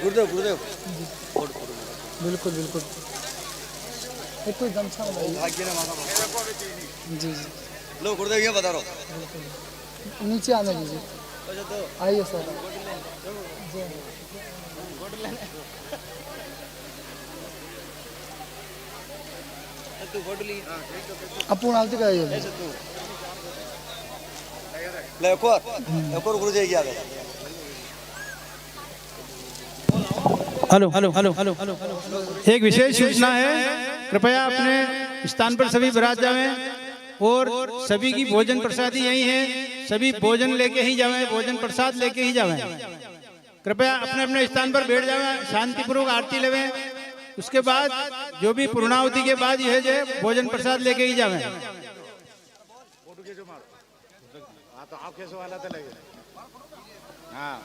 गुरुदेव गुरुदेव बिल्कुल बिल्कुल। एक कोई गमछा भाग्य ने मांगा जी जी, लो गुरुदेव ये बता रहा हूँ। नीचे आने दीजिए। आइए सर। अपूर्ण आरती कराइए। ले एक और गुरुजी क्या है। Hello hello hello hello hello. एक विशेष सूचना है, कृपया अपने स्थान पर सभी विराज जाएं और सभी की भोजन प्रसादी यही है। सभी भोजन लेके ही जाएं, भोजन प्रसाद लेके ही जाएं। कृपया अपने अपने स्थान पर बैठ जाएं, शांतिपूर्वक आरती लेवें। उसके बाद जो भी पूर्णाहुति के बाद यह जो भोजन प्रसाद लेके ही जाएं। तो आप कैसे वाला तो लगे हाँ